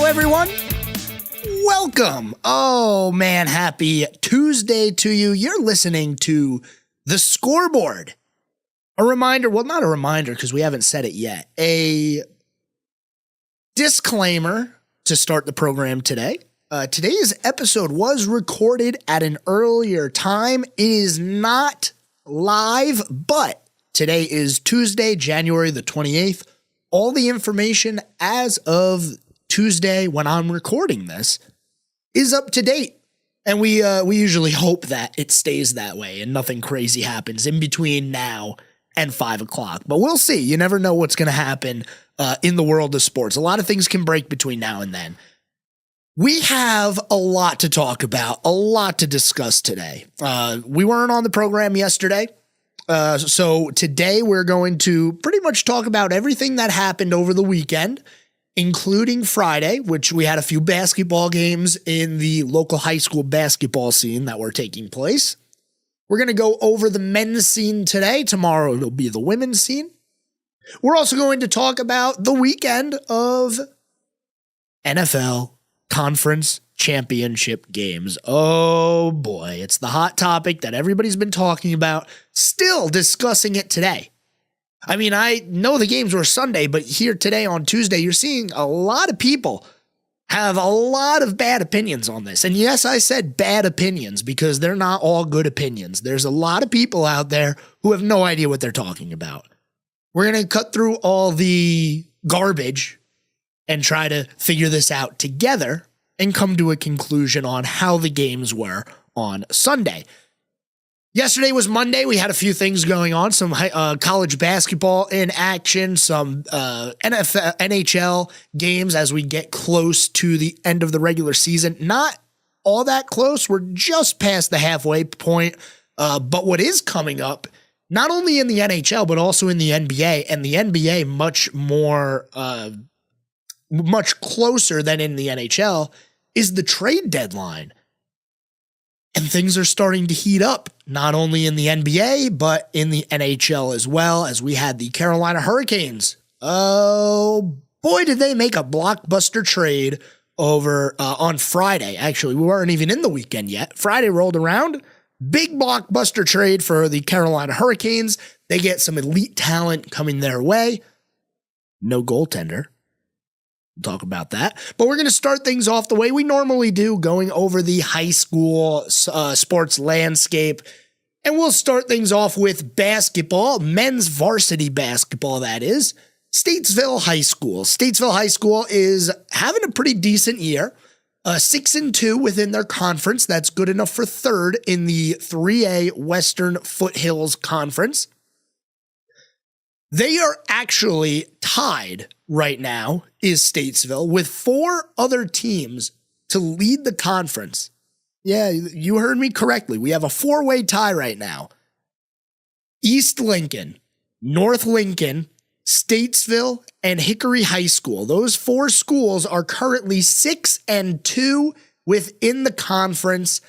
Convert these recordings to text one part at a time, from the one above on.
everyone. Welcome. Oh, man, happy Tuesday to you. You're listening to The Scoreboard. A reminder, well, not a reminder because we haven't said it yet. A disclaimer to start the program today. Today's episode was recorded at an earlier time. It is not live, but today is Tuesday, January the 28th. All the information as of Tuesday when I'm recording this is up to date. And we usually hope that it stays that way and nothing crazy happens in between now and 5 o'clock. But we'll see. You never know what's going to happen in the world of sports. A lot of things can break between now and then. We have a lot to talk about, a lot to discuss today. We weren't on the program yesterday. So today we're going to pretty much talk about everything that happened over the weekend, including Friday, which we had a few basketball games in the local high school basketball scene that were taking place. We're going to go over the men's scene today. Tomorrow it'll be the women's scene. We're also going to talk about the weekend of NFL Conference Championship games. Oh boy, it's the hot topic that everybody's been talking about, still discussing it today. I mean, I know the games were Sunday, but here today on Tuesday, you're seeing a lot of people have a lot of bad opinions on this. And yes, I said bad opinions because they're not all good opinions. There's a lot of people out there who have no idea what they're talking about. We're going to cut through all the garbage and try to figure this out together and come to a conclusion on how the games were on Sunday. Yesterday was Monday. We had a few things going on, some college basketball in action, some NHL games as we get close to the end of the regular season. Not all that close. We're just past the halfway point. But what is coming up, not only in the NHL, but also in the NBA, and the NBA much closer than in the NHL, is the trade deadline. And things are starting to heat up, not only in the NBA, but in the NHL as well, as we had the Carolina Hurricanes. Oh, boy, did they make a blockbuster trade over on Friday. Actually, we weren't even in the weekend yet. Friday rolled around. Big blockbuster trade for the Carolina Hurricanes. They get some elite talent coming their way. No goaltender. We'll talk about that. But we're going to start things off the way we normally do, going over the high school sports landscape. And we'll start things off with basketball, men's varsity basketball, that is. Statesville High School. Statesville High School is having a pretty decent year. 6-2 within their conference. That's good enough for third in the 3A Western Foothills Conference. They are actually tied right now, is Statesville, with 4 other teams to lead the conference. Yeah, you heard me correctly. We have a 4-way tie right now. East Lincoln, North Lincoln, Statesville, and Hickory High School. Those 4 schools are currently 6-2 within the conference.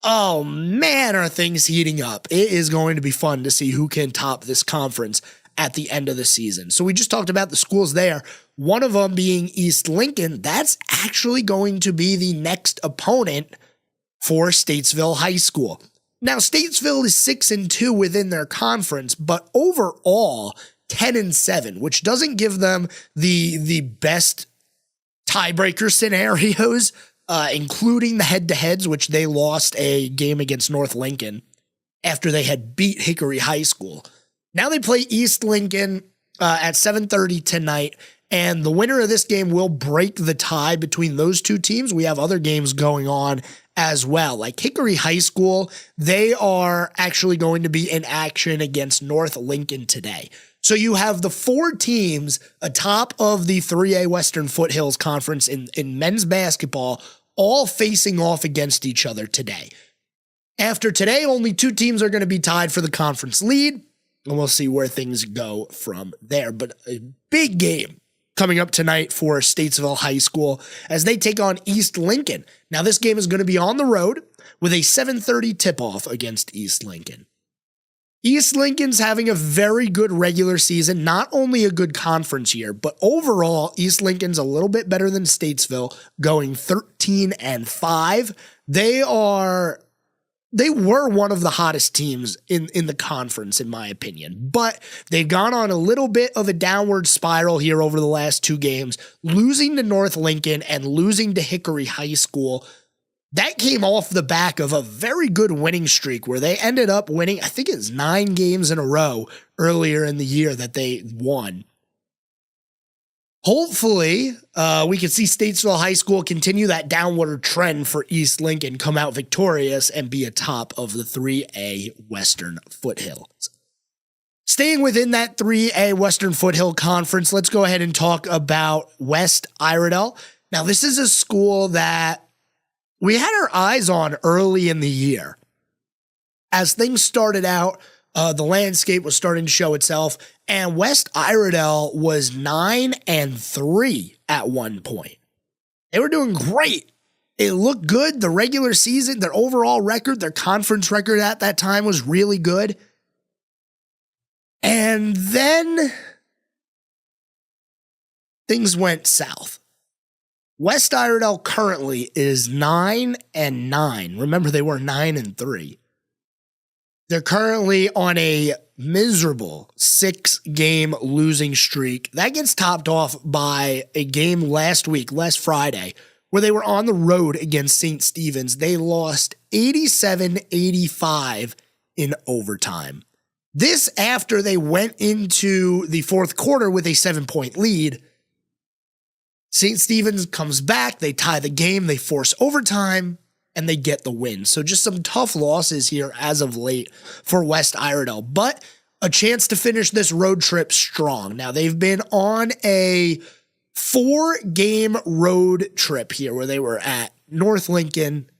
Oh man, are things heating up. It is going to be fun to see who can top this conference at the end of the season. So we just talked about the schools there. One of them being East Lincoln. That's actually going to be the next opponent for Statesville High School. Now, Statesville is 6-2 within their conference, but overall 10-7, which doesn't give them the best tiebreaker scenarios, including the head-to-heads, which they lost a game against North Lincoln after they had beat Hickory High School. Now they play East Lincoln at 7:30 tonight, and the winner of this game will break the tie between those two teams. We have other games going on as well. Like Hickory High School, they are actually going to be in action against North Lincoln today. So you have the 4 teams atop of the 3A Western Foothills Conference in men's basketball, all facing off against each other today. After today, only 2 teams are going to be tied for the conference lead. And we'll see where things go from there. But a big game coming up tonight for Statesville High School as they take on East Lincoln. Now, this game is going to be on the road with a 7:30 tip-off against East Lincoln. East Lincoln's having a very good regular season, not only a good conference year, but overall, East Lincoln's a little bit better than Statesville, going 13-5. They were one of the hottest teams in the conference, in my opinion, but they've gone on a little bit of a downward spiral here over the last 2 games, losing to North Lincoln and losing to Hickory High School. That came off the back of a very good winning streak where they ended up winning, I think it's 9 games in a row earlier in the year that they won. Hopefully, we can see Statesville High School continue that downward trend for East Lincoln, come out victorious, and be atop of the 3A Western Foothills. Staying within that 3A Western Foothill Conference, let's go ahead and talk about West Iredell. Now, this is a school that we had our eyes on early in the year. As things started out, the landscape was starting to show itself, and West Iredell was 9-3 at one point. They were doing great. It looked good. The regular season, their overall record, their conference record at that time was really good. And then things went south. West Iredell currently is 9-9. Remember, they were 9-3. They're currently on a miserable 6-game losing streak. That gets topped off by a game last Friday, where they were on the road against St. Stephen's. They lost 87-85 in overtime. This after they went into the fourth quarter with a 7-point lead. St. Stephen's comes back, they tie the game, they force overtime, and they get the win. So just some tough losses here as of late for West Iredell, but a chance to finish this road trip strong. Now, they've been on a 4-game road trip here where they were at North Lincoln,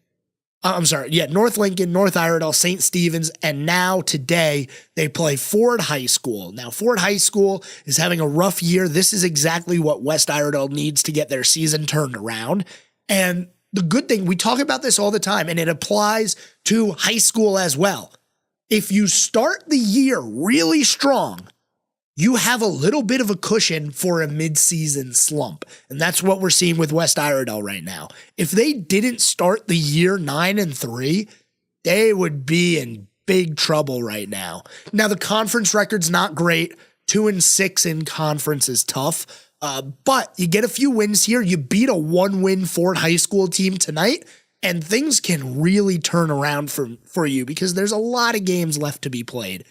North Iredell, St. Stephen's, and now today they play Ford High School. Now, Ford High School is having a rough year. This is exactly what West Iredell needs to get their season turned around. And the good thing, we talk about this all the time, and it applies to high school as well. If you start the year really strong, you have a little bit of a cushion for a mid-season slump. And that's what we're seeing with West Iredell right now. If they didn't start the year 9-3, they would be in big trouble right now. Now, the conference record's not great. 2-6 in conference is tough. But you get a few wins here. You beat a 1-win Ford High School team tonight, and things can really turn around for you because there's a lot of games left to be played.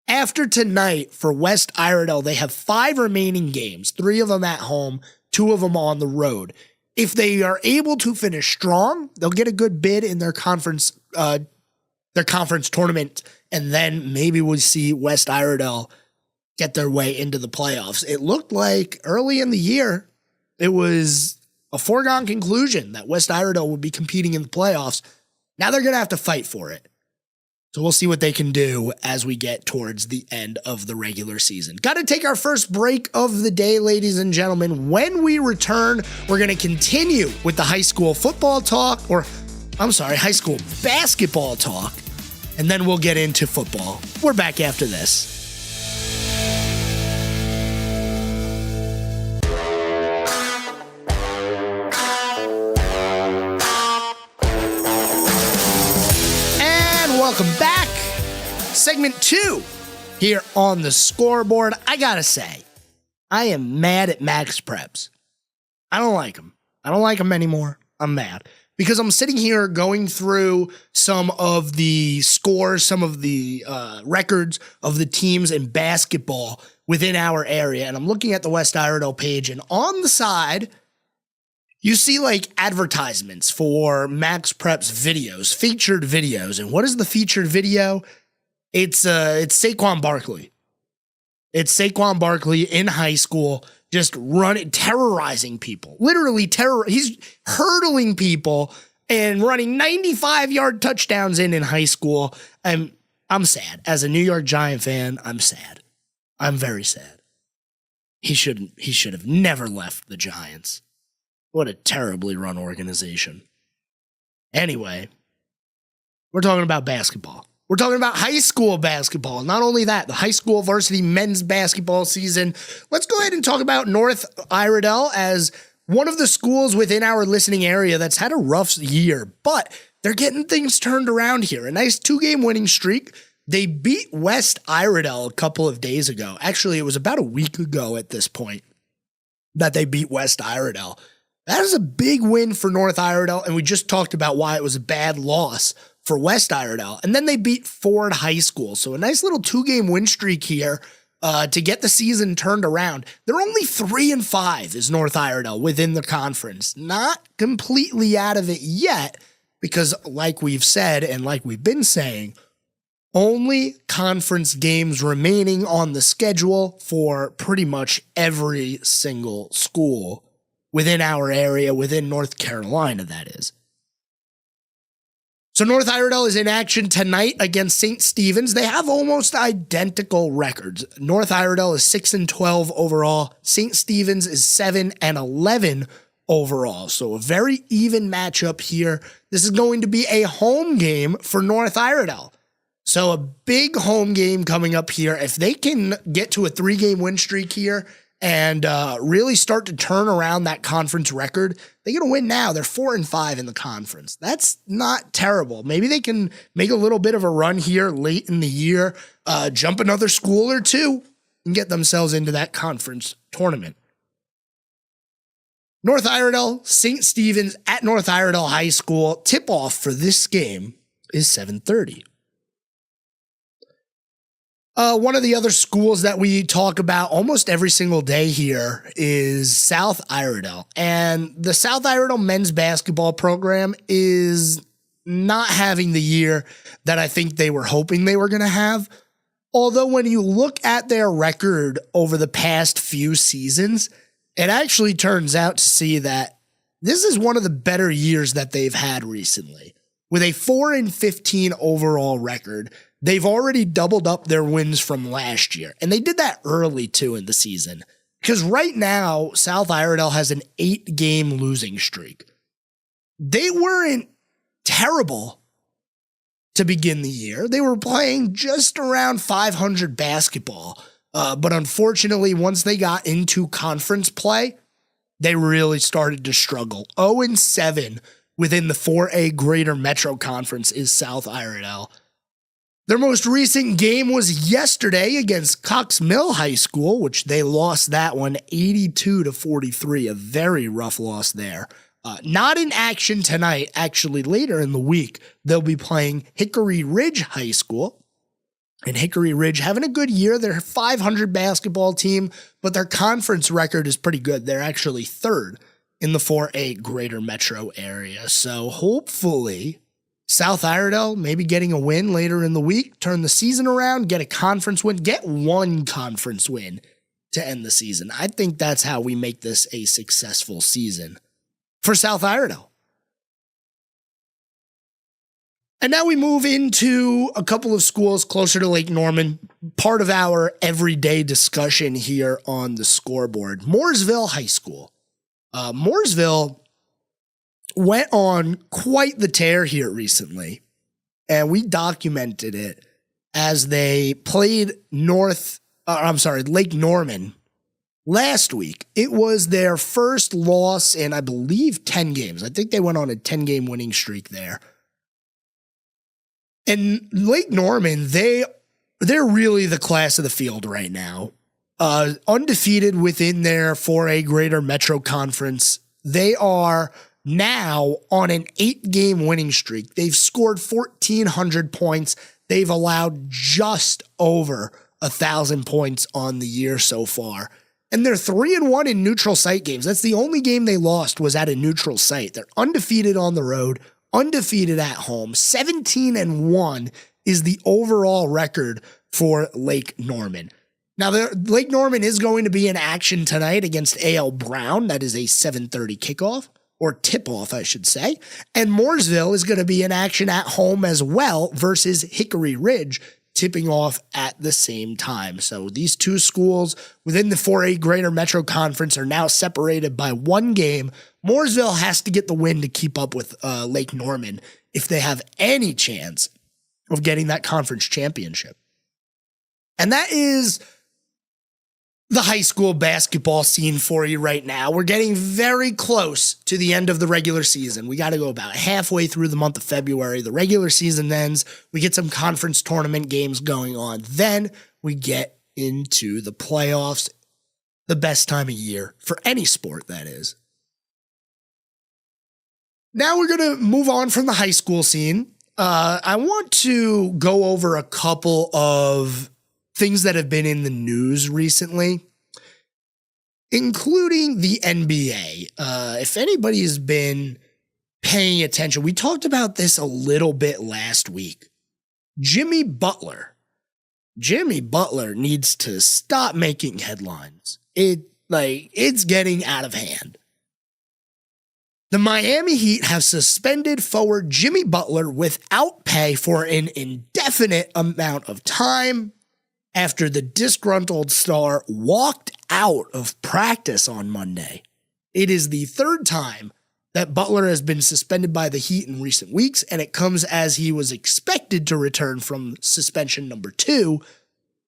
After tonight, for West Iredell, they have 5 remaining games, 3 of them at home, 2 of them on the road. If they are able to finish strong, they'll get a good bid in their conference tournament, and then maybe we'll see West Iredell get their way into the playoffs. It looked like early in the year, it was a foregone conclusion that West Iredell would be competing in the playoffs. Now they're going to have to fight for it. So we'll see what they can do as we get towards the end of the regular season. Got to take our first break of the day, ladies and gentlemen. When we return, we're going to continue with the high school football talk, high school basketball talk, and then we'll get into football. We're back after this. Welcome back. Segment 2 here on the Scoreboard. I gotta say, I am mad at Max Preps. I don't like them. I don't like them anymore. I'm mad because I'm sitting here going through some of the scores, some of the records of the teams in basketball within our area, and I'm looking at the West Iredell page, and on the side, you see like advertisements for Max Prep's videos, featured videos. And what is the featured video? It's Saquon Barkley. It's Saquon Barkley in high school, just terrorizing people. Literally he's hurdling people and running 95-yard touchdowns in high school. I'm sad. As a New York Giant fan, I'm sad. I'm very sad. He should have never left the Giants. What a terribly run organization. Anyway, we're talking about basketball. We're talking about high school basketball. Not only that, the high school varsity men's basketball season. Let's go ahead and talk about North Iredell as one of the schools within our listening area that's had a rough year, but they're getting things turned around here. A nice 2-game winning streak. They beat West Iredell a couple of days ago. Actually, it was about a week ago at this point that they beat West Iredell. That is a big win for North Iredell, and we just talked about why it was a bad loss for West Iredell. And then they beat Ford High School. So a nice little 2-game win streak here to get the season turned around. They're only 3-5 is North Iredell within the conference. Not completely out of it yet because like we've said and like we've been saying, only conference games remaining on the schedule for pretty much every single school within our area, within North Carolina, that is. So North Iredell is in action tonight against St. Stephen's. They have almost identical records. North Iredell is 6-12 overall. St. Stephen's is 7-11 overall. So a very even matchup here. This is going to be a home game for North Iredell. So a big home game coming up here. If they can get to a 3-game win streak here and really start to turn around that conference record, they're going to win now. They're 4-5 in the conference. That's not terrible. Maybe they can make a little bit of a run here late in the year, jump another school or two, and get themselves into that conference tournament. North Iredell, St. Stephen's at North Iredell High School. Tip-off for this game is 7:30. One of the other schools that we talk about almost every single day here is South Iredell. And the South Iredell men's basketball program is not having the year that I think they were hoping they were going to have. Although when you look at their record over the past few seasons, it actually turns out to see that this is one of the better years that they've had recently. With a 4-15 overall record, they've already doubled up their wins from last year. And they did that early, too, in the season. Because right now, South Iredell has an 8-game losing streak. They weren't terrible to begin the year. They were playing just around 500 basketball. But unfortunately, once they got into conference play, they really started to struggle. 0-7 within the 4A Greater Metro Conference is South Iredell. Their most recent game was yesterday against Cox Mill High School, which they lost that one 82-43, a very rough loss there. Not in action tonight, actually later in the week, they'll be playing Hickory Ridge High School. And Hickory Ridge having a good year. They're a 500 basketball team, but their conference record is pretty good. They're actually 3rd in the 4A Greater Metro area. So hopefully South Iredell maybe getting a win later in the week, turn the season around, get a conference win, get one conference win to end the season. I think that's how we make this a successful season for South Iredell. And now we move into a couple of schools closer to Lake Norman, part of our everyday discussion here on the scoreboard. Mooresville High School. Mooresville went on quite the tear here recently, and we documented it as they played Lake Norman last week. It was their first loss in, I believe, 10 games. I think they went on a 10-game winning streak there. And Lake Norman, they're really the class of the field right now. Undefeated within their 4A Greater Metro Conference. They are now on an 8-game winning streak. They've scored 1,400 points. They've allowed just over 1,000 points on the year so far. And they're 3-1 in neutral site games. That's the only game they lost was at a neutral site. They're undefeated on the road, undefeated at home. 17-1 is the overall record for Lake Norman. Now, Lake Norman is going to be in action tonight against A.L. Brown. That is a 7:30 kickoff, or tip-off, I should say. And Mooresville is going to be in action at home as well versus Hickory Ridge, tipping off at the same time. So these two schools within the 4A Greater Metro Conference are now separated by 1 game. Mooresville has to get the win to keep up with Lake Norman if they have any chance of getting that conference championship. And that is the high school basketball scene for you right now. We're getting very close to the end of the regular season. We got to go about halfway through the month of February. The regular season ends. We get some conference tournament games going on. Then we get into the playoffs, the best time of year for any sport, that is. Now we're going to move on from the high school scene. I want to go over a couple of things that have been in the news recently, including the NBA. If anybody has been paying attention, we talked about this a little bit last week. Jimmy Butler needs to stop making headlines. It's getting out of hand. The Miami Heat have suspended forward Jimmy Butler without pay for an indefinite amount of time after the disgruntled star walked out of practice on Monday. It is the third time that Butler has been suspended by the Heat in recent weeks, and it comes as he was expected to return from suspension number 2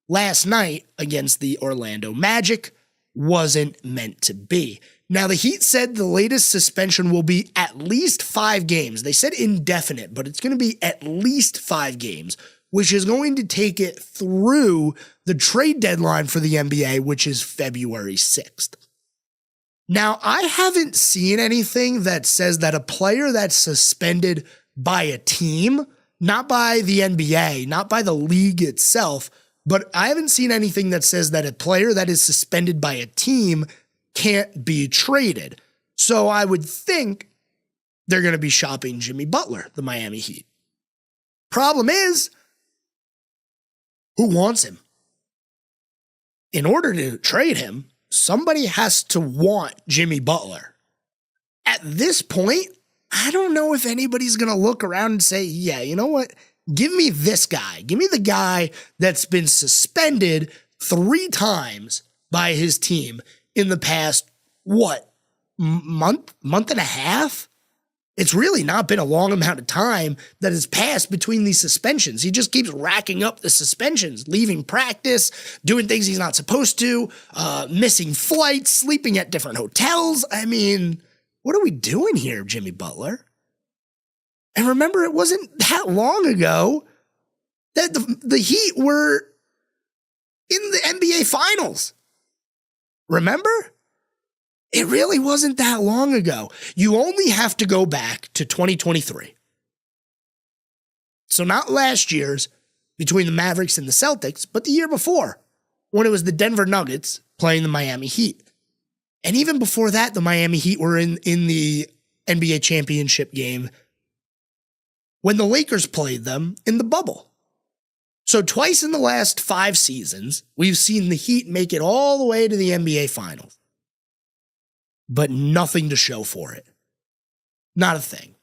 last night against the Orlando Magic. Wasn't meant to be. Now, the Heat said the latest suspension will be at least 5 games. They said indefinite, but it's going to be at least 5 games, which is going to take it through the trade deadline for the NBA, which is February 6th. Now, I haven't seen anything that says that a player that's suspended by a team, not by the NBA, not by the league itself, but I haven't seen anything that says that a player that is suspended by a team can't be traded. So I would think they're going to be shopping Jimmy Butler, the Miami Heat. Problem is, who wants him? In order to trade him, somebody has to want Jimmy Butler. At this point, I don't know if anybody's going to look around and say, yeah, you know what? Give me this guy. Give me the guy that's been suspended 3 times by his team in the past, month and a half? It's really not been a long amount of time that has passed between these suspensions. He just keeps racking up the suspensions, leaving practice, doing things he's not supposed to, missing flights, sleeping at different hotels. I mean, what are we doing here, Jimmy Butler? And remember, it wasn't that long ago that the Heat were in the NBA Finals. Remember? It really wasn't that long ago. You only have to go back to 2023. So not last year's between the Mavericks and the Celtics, but the year before, when it was the Denver Nuggets playing the Miami Heat. And even before that, the Miami Heat were in the NBA championship game when the Lakers played them in the bubble. So twice in the last 5 seasons, we've seen the Heat make it all the way to the NBA Finals. But nothing to show for it. Not a thing.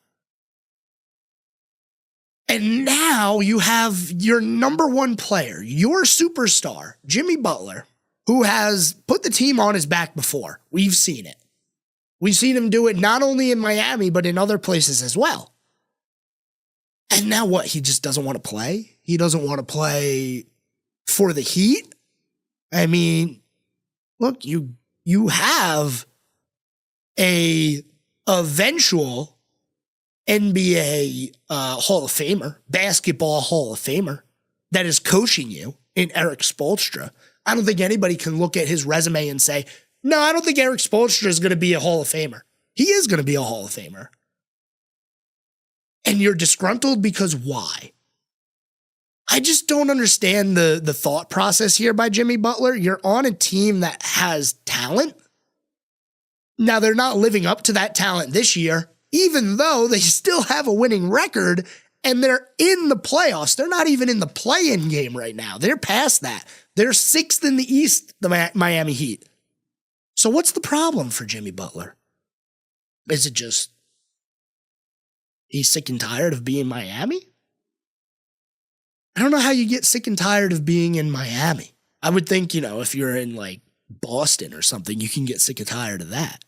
And now you have your number 1 player, your superstar, Jimmy Butler, who has put the team on his back before. We've seen it. We've seen him do it not only in Miami, but in other places as well. And now what? He just doesn't want to play? He doesn't want to play for the Heat? I mean, look, you have a eventual NBA Hall of Famer, basketball Hall of Famer, that is coaching you in Eric Spoelstra. I don't think anybody can look at his resume and say, no, I don't think Eric Spoelstra is going to be a Hall of Famer. He is going to be a Hall of Famer. And you're disgruntled because why? I just don't understand the thought process here by Jimmy Butler. You're on a team that has talent. Now, they're not living up to that talent this year, even though they still have a winning record and they're in the playoffs. They're not even in the play-in game right now. They're past that. They're 6th in the East, the Miami Heat. So what's the problem for Jimmy Butler? Is it just he's sick and tired of being Miami? I don't know how you get sick and tired of being in Miami. I would think, if you're in like Boston or something, you can get sick and tired of that.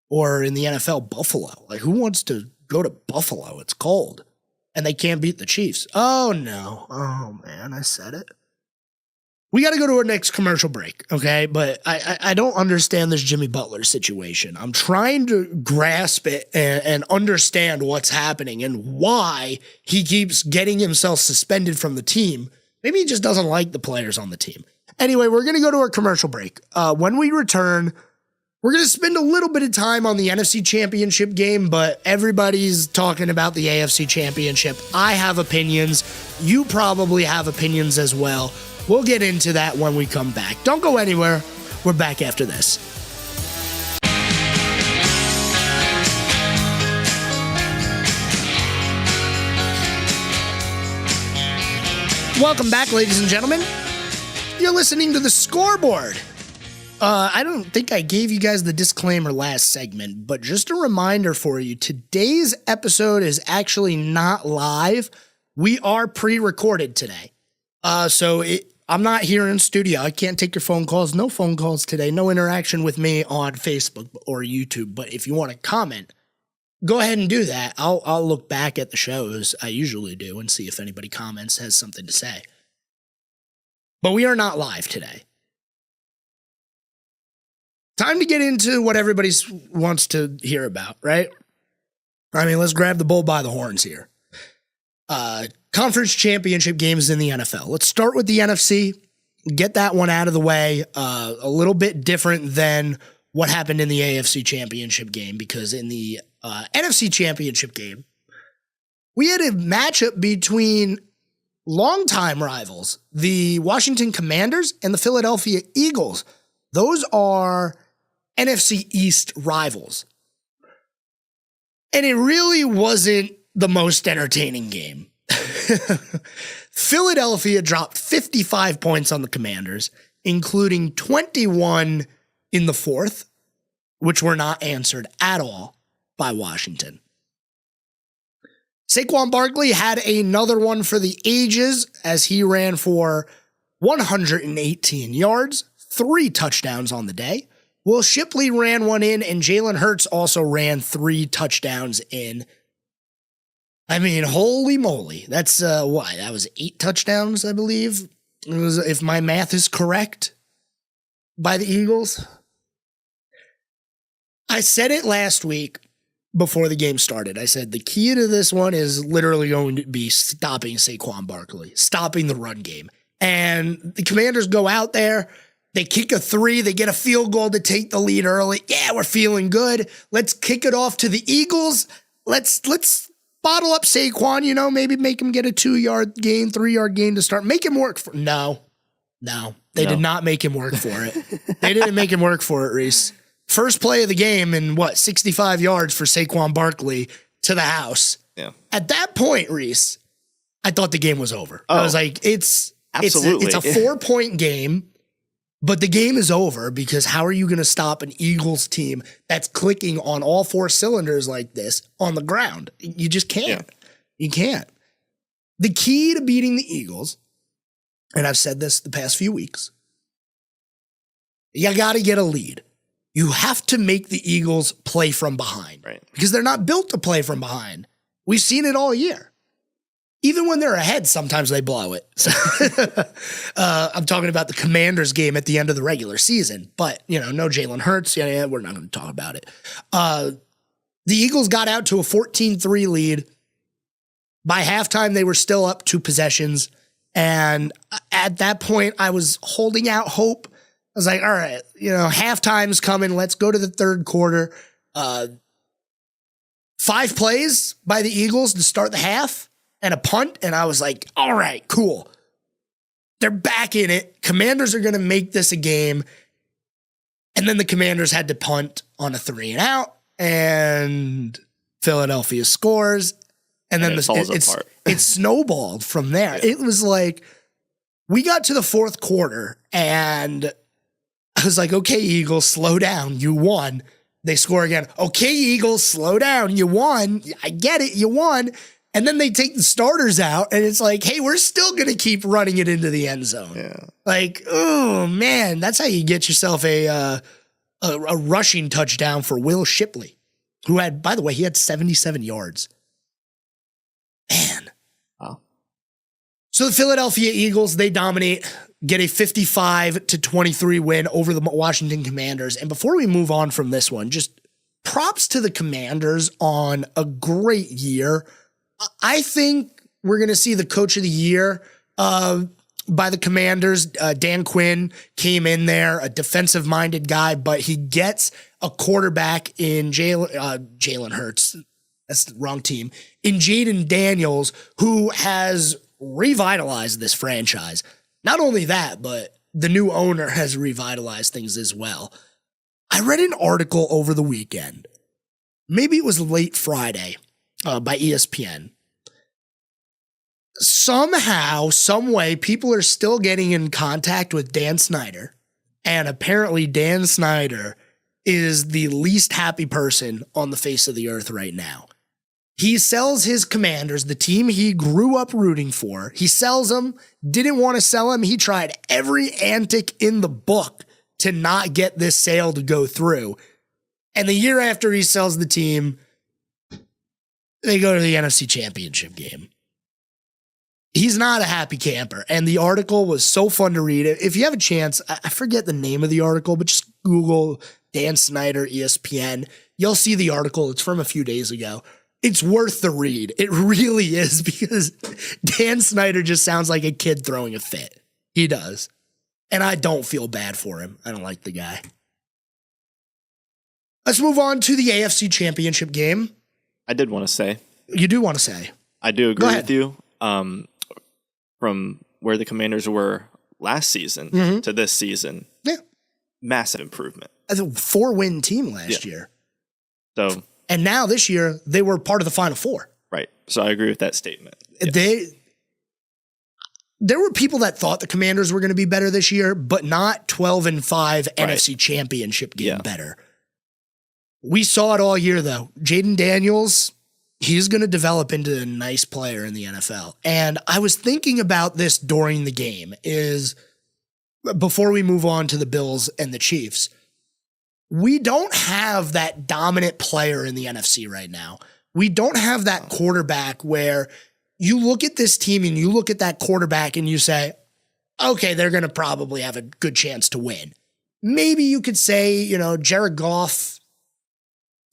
Or in the NFL, Buffalo. Like, who wants to go to Buffalo? It's cold. and they can't beat the Chiefs. Oh, no. Oh, man, I said it. We got to go to our next commercial break, okay? But I don't understand this Jimmy Butler situation. I'm trying to grasp it and understand what's happening and why he keeps getting himself suspended from the team. Maybe he just doesn't like the players on the team. Anyway, we're going to go to our commercial break. When we return, we're going to spend a little bit of time on the NFC Championship game, but everybody's talking about the AFC Championship. I have opinions. You probably have opinions as well. We'll get into that when we come back. Don't go anywhere. We're back after this. Welcome back, ladies and gentlemen. You're listening to the Scoreboard. I don't think I gave you guys the disclaimer last segment, but just a reminder for you, today's episode is actually not live. We are pre-recorded today. I'm not here in studio. I can't take your phone calls. No phone calls today. No interaction with me on Facebook or YouTube. But if you want to comment, go ahead and do that. I'll look back at the shows. I usually do and see if anybody comments, has something to say. But we are not live today. Time to get into what everybody wants to hear about, right? I mean, let's grab the bull by the horns here. Conference championship games in the NFL. Let's start with the NFC. Get that one out of the way. A little bit different than what happened in the AFC championship game, because in the NFC championship game, we had a matchup between longtime rivals, the Washington Commanders and the Philadelphia Eagles. Those are NFC East rivals. And it really wasn't the most entertaining game. Philadelphia dropped 55 points on the Commanders, including 21 in the fourth, which were not answered at all by Washington. Saquon Barkley had another one for the ages as he ran for 118 yards, 3 touchdowns on the day. Will Shipley ran one in, and Jalen Hurts also ran 3 touchdowns in. I mean, holy moly. That's, that was 8 touchdowns, I believe. It was, if my math is correct, by the Eagles. I said it last week before the game started. I said the key to this one is literally going to be stopping Saquon Barkley, stopping the run game. And the Commanders go out there, they kick a 3, they get a field goal to take the lead early. Yeah, we're feeling good. Let's kick it off to the Eagles. Let's bottle up Saquon, maybe make him get a 2-yard gain, 3-yard gain to start. Make him work for No. They did not make him work for it. They didn't make him work for it, Reese. First play of the game and 65 yards for Saquon Barkley to the house. Yeah. At that point, Reese, I thought the game was over. I was like, it's a 4-point game, but the game is over because how are you going to stop an Eagles team that's clicking on all 4 cylinders like this on the ground? You just can't. Yeah. You can't. The key to beating the Eagles, and I've said this the past few weeks, you got to get a lead. You have to make the Eagles play from behind, right? Because they're not built to play from behind. We've seen it all year. Even when they're ahead, sometimes they blow it. I'm talking about the Commanders game at the end of the regular season, but no Jalen Hurts. Yeah, we're not going to talk about it. The Eagles got out to a 14-3 lead. By halftime, they were still up 2 possessions. And at that point, I was holding out hope. I was like, all right, halftime's coming. Let's go to the third quarter. 5 plays by the Eagles to start the half and a punt. And I was like, all right, cool. They're back in it. Commanders are going to make this a game. And then the Commanders had to punt on a 3-and-out, and Philadelphia scores. And then it snowballed from there. Yeah. It was like, we got to the fourth quarter and I was like, okay, Eagles, slow down. You won. They score again. Okay, Eagles, slow down. You won. I get it. You won. And then they take the starters out and it's like, hey, we're still going to keep running it into the end zone. Yeah. Like, oh man, that's how you get yourself a rushing touchdown for Will Shipley, who had, by the way, he had 77 yards. Man, So the Philadelphia Eagles, they dominate, get a 55-23 win over the Washington Commanders. And before we move on from this one, just props to the Commanders on a great year. I think we're going to see the coach of the year by the Commanders. Dan Quinn came in there, a defensive-minded guy, but he gets a quarterback in Jalen Hurts. That's the wrong team. In Jaden Daniels, who has revitalized this franchise. Not only that, but the new owner has revitalized things as well. I read an article over the weekend. Maybe it was late Friday by ESPN. Somehow, some way, people are still getting in contact with Dan Snyder. And apparently Dan Snyder is the least happy person on the face of the earth right now. He sells his Commanders, the team he grew up rooting for. He sells them, didn't want to sell them. He tried every antic in the book to not get this sale to go through. And the year after he sells the team, they go to the NFC Championship game. He's not a happy camper. And the article was so fun to read. If you have a chance, I forget the name of the article, but just Google Dan Snyder, ESPN. You'll see the article. It's from a few days ago. It's worth the read. It really is, because Dan Snyder just sounds like a kid throwing a fit. He does. And I don't feel bad for him. I don't like the guy. Let's move on to the AFC Championship game. I did want to say. You do want to say. I do agree with you. From where the Commanders were last season to this season. Yeah. Massive improvement. As a 4-win team last year. So... And now this year, they were part of the Final Four. Right. So I agree with that statement. Yes. There were people that thought the Commanders were going to be better this year, but not 12-5 NFC Championship game better. We saw it all year, though. Jaden Daniels, he's going to develop into a nice player in the NFL. And I was thinking about this during the game, is before we move on to the Bills and the Chiefs, we don't have that dominant player in the NFC right now. We don't have that quarterback where you look at this team and you look at that quarterback and you say, okay, they're going to probably have a good chance to win. Maybe you could say, Jared Goff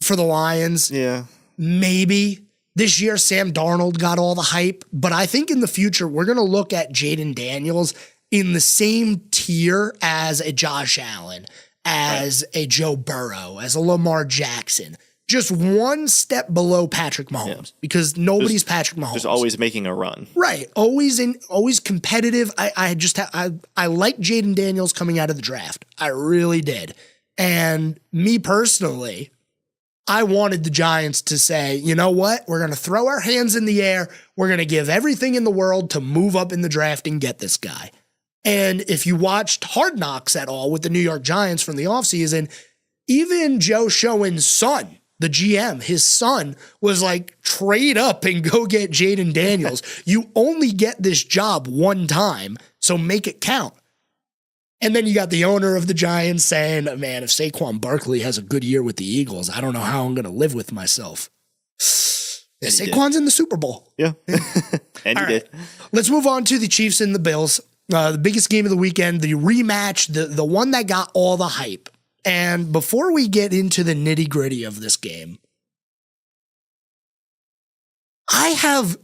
for the Lions. Yeah. Maybe. This year, Sam Darnold got all the hype. But I think in the future, we're going to look at Jaden Daniels in the same tier as a Josh Allen, as a Joe Burrow, as a Lamar Jackson, just one step below Patrick Mahomes, because nobody's Patrick Mahomes. Just always making a run. Right. Always competitive. I like Jaden Daniels coming out of the draft. I really did. And me personally, I wanted the Giants to say, you know what? We're going to throw our hands in the air. We're going to give everything in the world to move up in the draft and get this guy. And if you watched Hard Knocks at all with the New York Giants from the offseason, even Joe Schoen's son, the GM, his son was like, trade up and go get Jaden Daniels. You only get this job one time, so make it count. And then you got the owner of the Giants saying, man, if Saquon Barkley has a good year with the Eagles, I don't know how I'm going to live with myself. Saquon's in the Super Bowl. Yeah. And he did. Let's move on to the Chiefs and the Bills. The biggest game of the weekend, the rematch, the one that got all the hype. And before we get into the nitty-gritty of this game, I have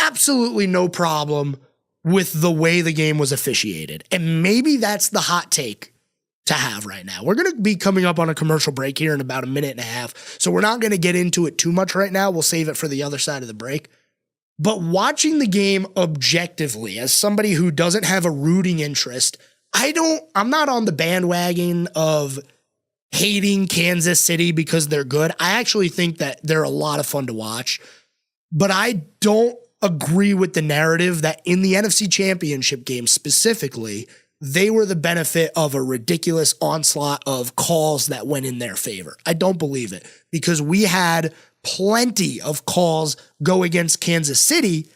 absolutely no problem with the way the game was officiated. And maybe that's the hot take to have right now. We're going to be coming up on a commercial break here in about a minute and a half, so we're not going to get into it too much right now. We'll save it for the other side of the break. But watching the game objectively, as somebody who doesn't have a rooting interest, I'm not on the bandwagon of hating Kansas City because they're good. I actually think that they're a lot of fun to watch, but I don't agree with the narrative that in the NFC Championship game specifically, they were the benefit of a ridiculous onslaught of calls that went in their favor. I don't believe it, because we had plenty of calls go against Kansas City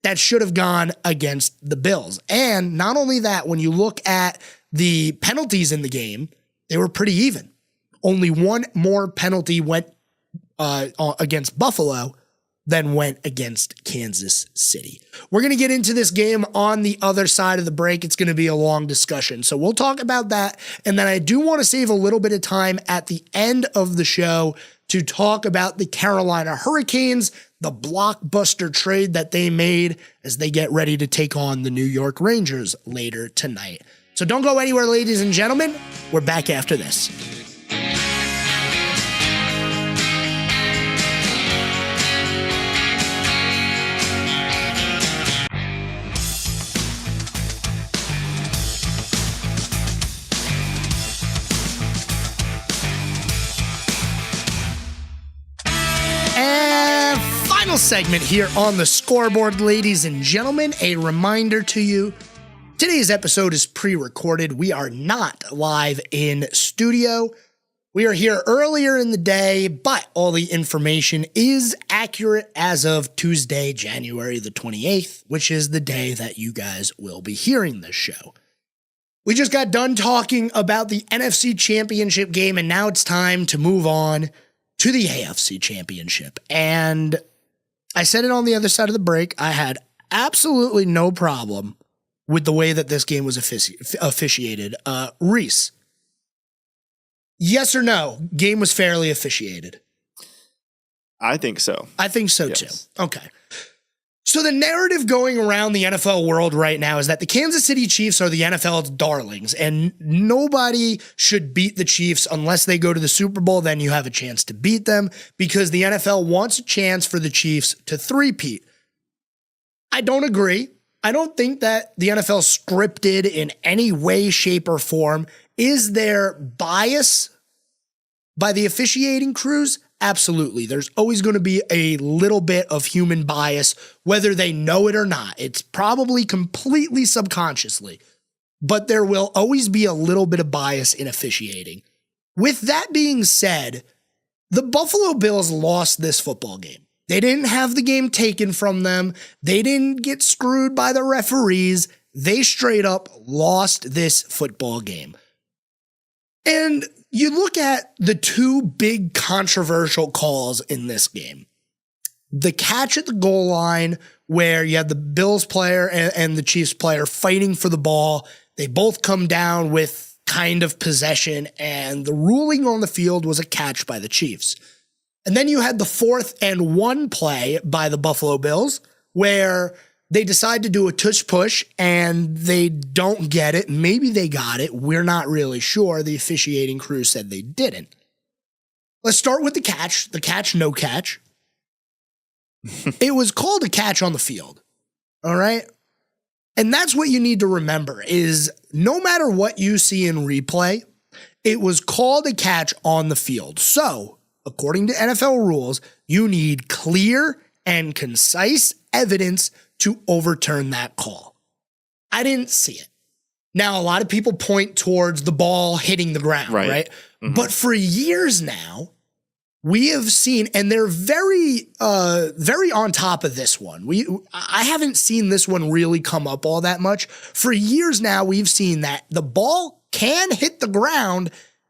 that should have gone against the Bills. And not only that, when you look at the penalties in the game, they were pretty even. Only one more penalty went against Buffalo then went against Kansas City. We're going to get into this game on the other side of the break. It's going to be a long discussion. So we'll talk about that. And then I do want to save a little bit of time at the end of the show to talk about the Carolina Hurricanes, the blockbuster trade that they made as they get ready to take on the New York Rangers later tonight. So don't go anywhere, ladies and gentlemen. We're back after this. Segment here on the Scoreboard, ladies and gentlemen. A reminder to you, today's episode is pre-recorded. We are not live in studio. We are here earlier in the day, but all the information is accurate as of Tuesday, January the 28th, which is the day that you guys will be hearing this show. We just got done talking about the NFC Championship game, and now it's time to move on to the AFC Championship. And I said it on the other side of the break. I had absolutely no problem with the way that this game was officiated. Reese, yes or no? Game was fairly officiated. I think so. I think so too. Okay. So the narrative going around the NFL world right now is that the Kansas City Chiefs are the NFL's darlings, and nobody should beat the Chiefs unless they go to the Super Bowl. Then you have a chance to beat them because the NFL wants a chance for the Chiefs to three-peat. I don't agree. I don't think that the NFL scripted in any way, shape, or form. Is there bias by the officiating crews? Absolutely. There's always going to be a little bit of human bias, whether they know it or not. It's probably completely subconsciously, but there will always be a little bit of bias in officiating. With that being said, the Buffalo Bills lost this football game. They didn't have the game taken from them. They didn't get screwed by the referees. They straight up lost this football game. And you look at the two big controversial calls in this game. The catch at the goal line where you had the Bills player and the Chiefs player fighting for the ball. They both come down with kind of possession, and the ruling on the field was a catch by the Chiefs. And then you had the 4th and 1 play by the Buffalo Bills where they decide to do a tush push and they don't get it. Maybe they got it. We're not really sure. The officiating crew said they didn't. Let's start with the catch. The catch, no catch. It was called a catch on the field. All right. And that's what you need to remember is no matter what you see in replay, it was called a catch on the field. So according to NFL rules, you need clear and concise evidence to overturn that call. I didn't see it. Now, a lot of people point towards the ball hitting the ground, right? Mm-hmm. But for years now, we have seen, and they're very on top of this one. I haven't seen this one really come up all that much. For years now, we've seen that the ball can hit the ground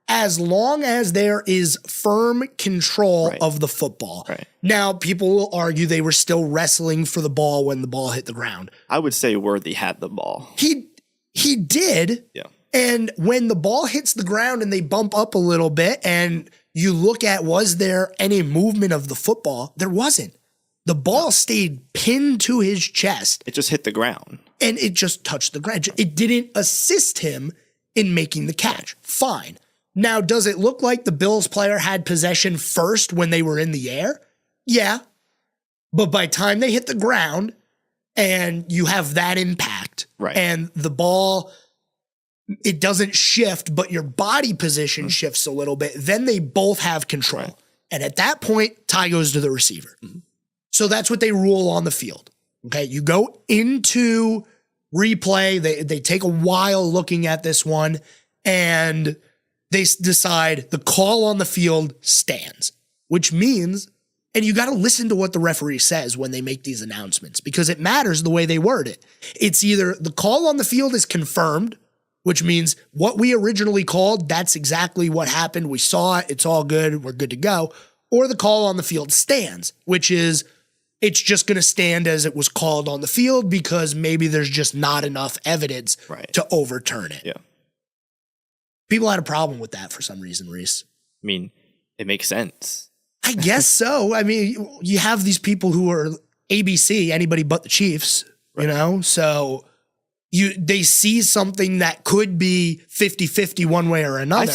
as long as there is firm control of the football. Right. Now, people will argue they were still wrestling for the ball when the ball hit the ground. I would say Worthy had the ball. He did. Yeah. And when the ball hits the ground and they bump up a little bit and you look at was there any movement of the football, there wasn't. The ball stayed pinned to his chest. It just hit the ground. And it just touched the ground. It didn't assist him in making the catch. Fine. Now, does it look like the Bills player had possession first when they were in the air? Yeah. But by the time they hit the ground and you have that impact and the ball, it doesn't shift, but your body position shifts a little bit, then they both have control. Right. And at that point, tie goes to the receiver. Mm-hmm. So that's what they rule on the field. Okay, you go into replay. They take a while looking at this one, and they decide the call on the field stands, which means, and you got to listen to what the referee says when they make these announcements, because it matters the way they word it. It's either the call on the field is confirmed, which means what we originally called, that's exactly what happened. We saw it. It's all good. We're good to go. Or the call on the field stands, which is It's just going to stand as it was called on the field because maybe there's just not enough evidence to overturn it. Yeah. People had a problem with that for some reason, Reese. I mean, it makes sense. I guess so. I mean, you have these people who are ABC, anybody but the Chiefs, you know? So they see something that could be 50-50 one way or another.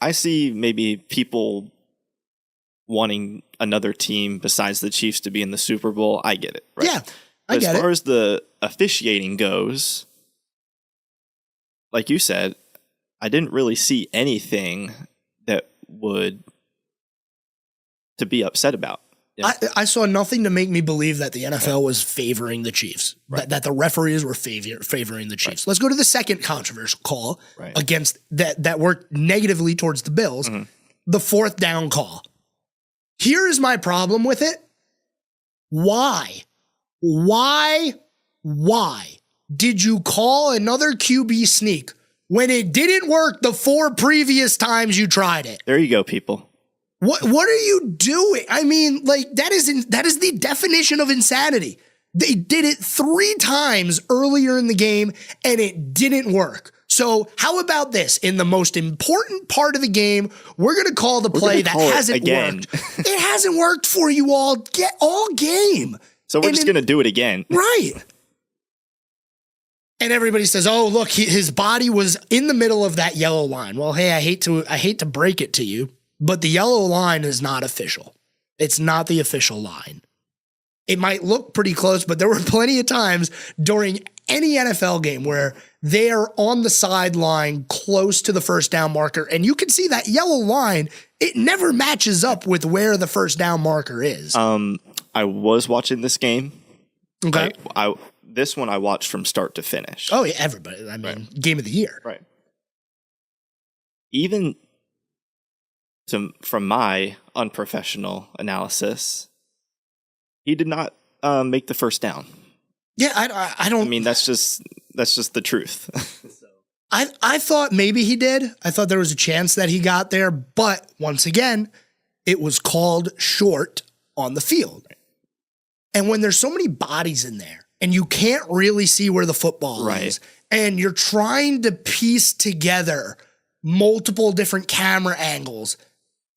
I see maybe people wanting another team besides the Chiefs to be in the Super Bowl. I get it. Right? Yeah, I get it. As far as the officiating goes, like you said, I didn't really see anything that would to be upset about. Yeah. I saw nothing to make me believe that the NFL was favoring the Chiefs, that the referees were favoring the Chiefs. Let's go to the second controversial call against that worked negatively towards the Bills, the fourth down call. Here is my problem with it. Why did you call another QB sneak when it didn't work the 4 previous times you tried it? There you go, people. What are you doing? I mean, like that is the definition of insanity. They did it 3 times earlier in the game and it didn't work. So how about this? In the most important part of the game, we're going to call the play that hasn't worked. It hasn't worked for you all game. So we're just going to do it again. Right. And everybody says, "Oh, look, his body was in the middle of that yellow line." Well, hey, I hate to break it to you, but the yellow line is not official. It's not the official line. It might look pretty close, but there were plenty of times during any NFL game where they are on the sideline close to the first down marker, and you can see that yellow line, it never matches up with where the first down marker is. I was watching this game. Okay. This one I watched from start to finish. Oh, yeah, everybody. I mean, game of the year. Right. Even from my unprofessional analysis, he did not make the first down. Yeah, I don't. I mean, that's just the truth. I thought maybe he did. I thought there was a chance that he got there, but once again, it was called short on the field. Right. And when there's so many bodies in there, and you can't really see where the football is, and you're trying to piece together multiple different camera angles,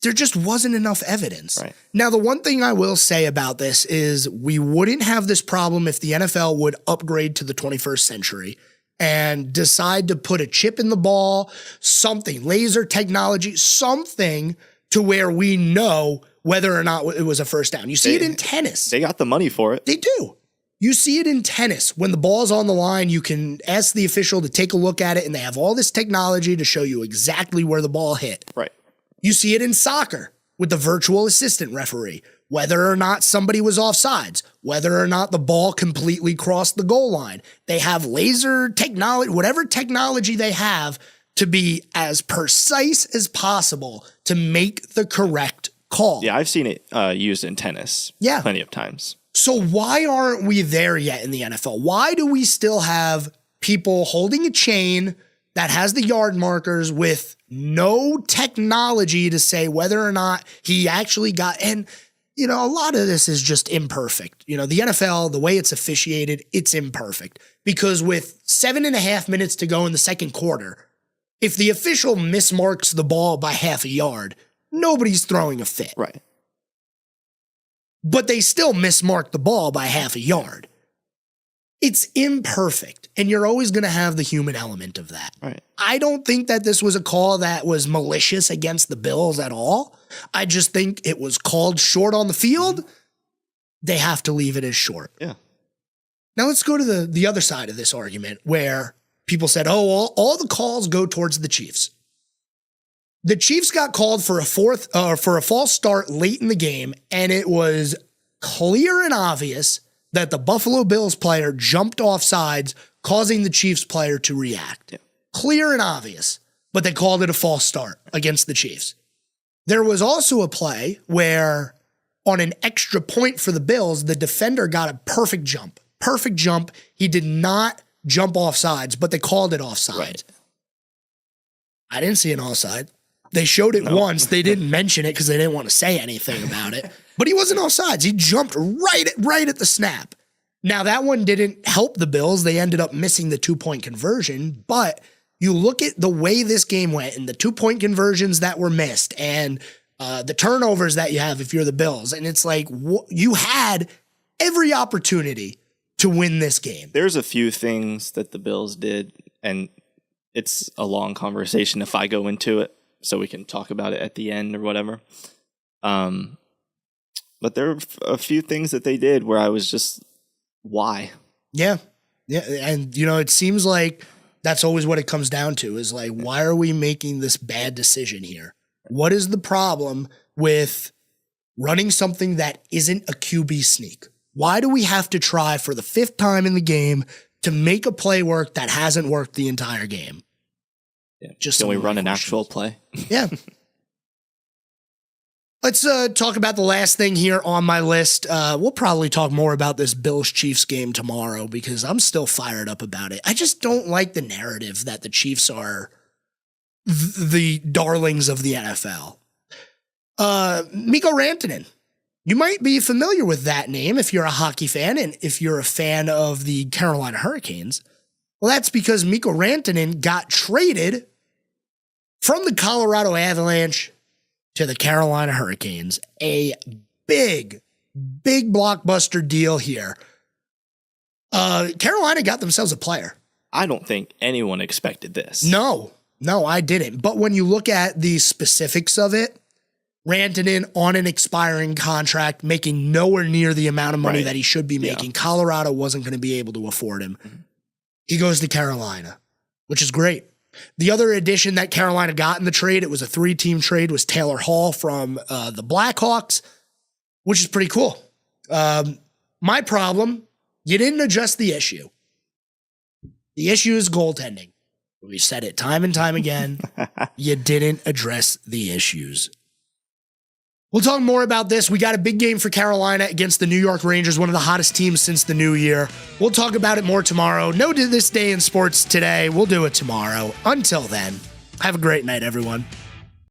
there just wasn't enough evidence. Right. Now, the one thing I will say about this is we wouldn't have this problem if the NFL would upgrade to the 21st century and decide to put a chip in the ball, something, laser technology, something to where we know whether or not it was a first down. You see it in tennis. They got the money for it. They do. You see it in tennis. When the ball's on the line, you can ask the official to take a look at it, and they have all this technology to show you exactly where the ball hit. Right. You see it in soccer with the virtual assistant referee, whether or not somebody was offsides, whether or not the ball completely crossed the goal line. They have laser technology, whatever technology they have to be as precise as possible to make the correct call. Yeah, I've seen it used in tennis plenty of times. So why aren't we there yet in the NFL? Why do we still have people holding a chain that has the yard markers with no technology to say whether or not he actually got, and you know, a lot of this is just imperfect. You know, the NFL, the way it's officiated, it's imperfect because with 7.5 minutes to go in the second quarter, if the official mismarks the ball by half a yard, nobody's throwing a fit. Right. But they still mismarked the ball by half a yard. It's imperfect, and you're always going to have the human element of that. Right. I don't think that this was a call that was malicious against the Bills at all. I just think it was called short on the field. They have to leave it as short. Yeah. Now let's go to the other side of this argument where people said, oh, all the calls go towards the Chiefs. The Chiefs got called for a false start late in the game, and it was clear and obvious that the Buffalo Bills player jumped off sides, causing the Chiefs player to react. Yeah. Clear and obvious, but they called it a false start against the Chiefs. There was also a play where on an extra point for the Bills, the defender got a perfect jump. Perfect jump. He did not jump off sides, but they called it offside. Right. I didn't see an offside. They showed it once. They didn't mention it because they didn't want to say anything about it. But he wasn't offsides. He jumped right at the snap. Now, that one didn't help the Bills. They ended up missing the 2-point conversion. But you look at the way this game went and the 2-point conversions that were missed and the turnovers that you have if you're the Bills. And it's like you had every opportunity to win this game. There's a few things that the Bills did, and it's a long conversation if I go into it, so we can talk about it at the end or whatever. But there are a few things that they did where I was just, why? Yeah. And, it seems like that's always what it comes down to is like, why are we making this bad decision here? What is the problem with running something that isn't a QB sneak? Why do we have to try for the 5th time in the game to make a play work that hasn't worked the entire game? Yeah. Can we run an actual play? Yeah. Let's talk about the last thing here on my list. We'll probably talk more about this Bills-Chiefs game tomorrow because I'm still fired up about it. I just don't like the narrative that the Chiefs are the darlings of the NFL. Mikko Rantanen. You might be familiar with that name if you're a hockey fan and if you're a fan of the Carolina Hurricanes. Well, that's because Mikko Rantanen got traded from the Colorado Avalanche to the Carolina Hurricanes. A big blockbuster deal here. Carolina got themselves a player. I don't think anyone expected this. No, I didn't. But when you look at the specifics of it, Rantanen on an expiring contract, making nowhere near the amount of money that he should be making. Yeah. Colorado wasn't going to be able to afford him. Mm-hmm. He goes to Carolina, which is great. The other addition that Carolina got in the trade, it was a 3-team trade, was Taylor Hall from the Blackhawks, which is pretty cool. My problem, you didn't address the issue. The issue is goaltending. We've said it time and time again. You didn't address the issues. We'll talk more about this. We got a big game for Carolina against the New York Rangers, one of the hottest teams since the new year. We'll talk about it more tomorrow. No to this day in sports today. We'll do it tomorrow. Until then, have a great night, everyone.